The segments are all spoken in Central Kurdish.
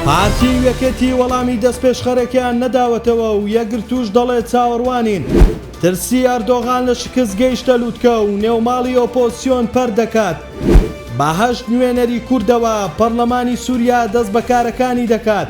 پارتی یەکێتی وەڵامی دەستپێشخەرێکیان نەداوەتەوە و یەکگرتوش دەڵێت چاوەڕوانین. ترسی ئەردۆغان لە شکست گەیشتە لووتکە و نێوماڵی ئۆپۆزیسیۆن پەر دەکات. بە 8 نوێنەری کوردەوە پەرلەمانی سووریا دەست بە کارەکانی دەکات.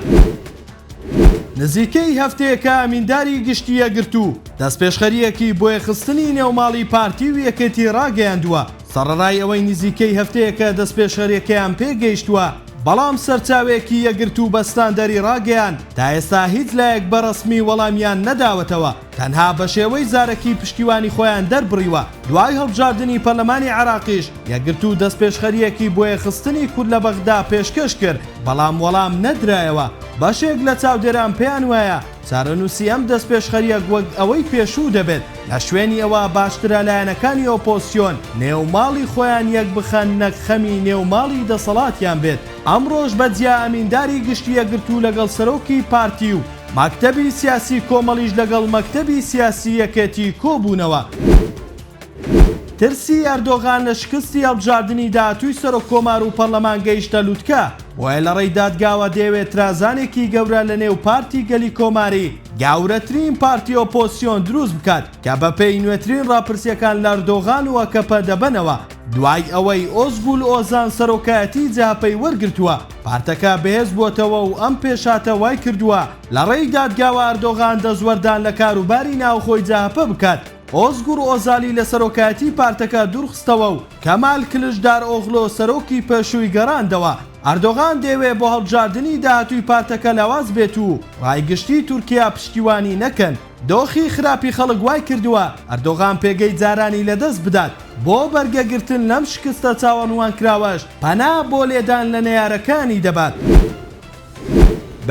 نزیکەی هەفتەیەکە ئەمینداری گشتی یەکگرتوو دەستپێشخەریەکی بۆ یەخستنی نێوماڵی پارتی و یەکێتی ڕاگەیاندووە. سەرەڕای ئەوەی نزیکەی هەفتەیەکە دەستپێشخەریەکەیان پێگەیشتووە، بەڵام سەرچاوێکی یەکگرتوو بەستاندەری ڕاگەیان تا ئێستا هیچ لایەک بەڕەسمی وەڵامیان نەداوەتەوە، تەنها بە شێوەی زارەکی پشتیوانی خۆیان دەربڕیوە. دوای هەڵبژاردننی پەرلەمانی عێراقیش یەکگرتوو دەستپێشخەریەکی بۆ یەخستنی کورد لە بەغدا پێشکەش کرد، بەڵام وەڵام نەدرایەوە. بەشێک لە چاودێران پێیان وایە چارەنووسی ئەم دەستپێشخەریەک وەک ئەوەی پێشوو دەبێت لە شوێنی ئەوە باشترە لایەنەکانی ئۆپۆزیسیۆن نێوماڵی خۆیان یەک بخەن نەک خەمی نێوماڵی دەسەڵاتیان بێت. ئەمڕۆژ بەجیا ئەمینداری گشتی یەکگرتوو لەگەڵ سەرۆکی پارتی و مەکتەبی سیاسی کۆمەڵیش لەگەڵ مەکتەبی سیاسی یەکێتی کۆبوونەوە. ترسی ئەردۆغان لە شکستی هەڵبژاردننی داهاتووی سەرۆککۆمار و پەرلەمان گەیشتە لووتکە، بۆیە لە ڕێی دادگاوە دەیەوێت ترازانێکی گەورە لە نێو پارتی گەلی کۆماری گەورەترین پارتی ئۆپۆزیسیۆن دروست بکات کە بەپێی نوێترین ڕاپرسیەکان لە ئەردۆغان و ئەکەپە دەبنەوە. دوای ئەوەی ئۆزگول ئۆزان سەرۆکایەتی جاپەی وەرگرتووە، پارتەکە بەهێز بووەتەوە و ئەم پێشاتە وای کردووە لە ڕێی دادگاوە ئەردۆغان دەزوەردان لە کاروباری ناوخۆی جاپە بکات. ئۆزگور ئۆزالی لە سەرۆکایەتی پارتەکە دوورخستەوە و کەمال کلژدار ئۆغلۆ سەرۆکی پێشووی گەڕاندەوە. ئەردۆغان دەیەوێت بۆ هەڵبژاردننی داهاتووی پارتەکە لاواز بێت و ڕایگشتی تورکیا پشتیوانی نەکەن. دۆخی خراپی خەڵک وای کردووە ئەردۆغان پێگەی جارانی لەدەست بدات بۆ بەرگەگرتن لەم شکستە چاوەڕوان کراوەش پەنا بۆ لێدان لە نەیارەکانی دەبات.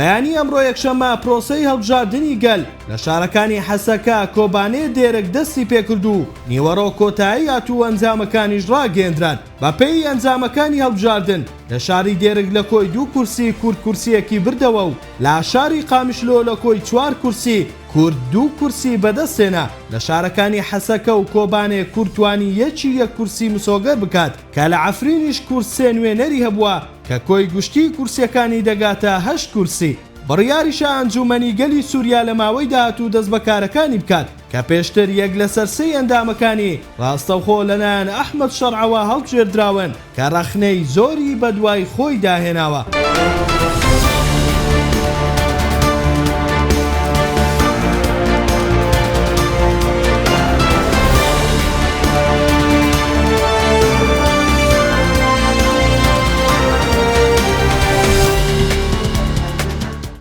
بەیانی ئەمڕۆ یەکشەممە پرۆسەی هەڵبژاردننی گەل لە شارەکانی حەسەکە کۆبانەیە دێرەک دەستی پێکرد و نیوەڕۆ کۆتایی هاتوو ئەنجامەکانیش ڕاگەیەندران. بەپێی ئەنجامەکانی هەڵبژاردن لە شاری دێرگ لە کۆی 2 کورسی کورد کورسیەکی بردەوە و لە شاری قامیشلۆ لە کۆی 4 کورسی کورد 2 کورسی بەدەستێنا. لە شارەکانی حەسەکە و کۆبانێ کورتوانی یەک کورسی مسۆگەر بکات کە لە عەفرینیش کورسێ نوێنەری هەبووە کە کۆی گشتی کورسیەکانی دەگاتە 8 کورسی. بڕیاریشە ئەنجومەنی گەلی سووریا لە ماوەی داهاتوو دەست بە کارەکانی بکات کە پێشتر یەک لە سەرسەی ئەندامەکانی ڕاستەوخۆ لەلایەن ئەحمەد شەرعەوە هەڵبژێردراون کە ڕەخنەی زۆری بەدوای خۆی داهێناوە.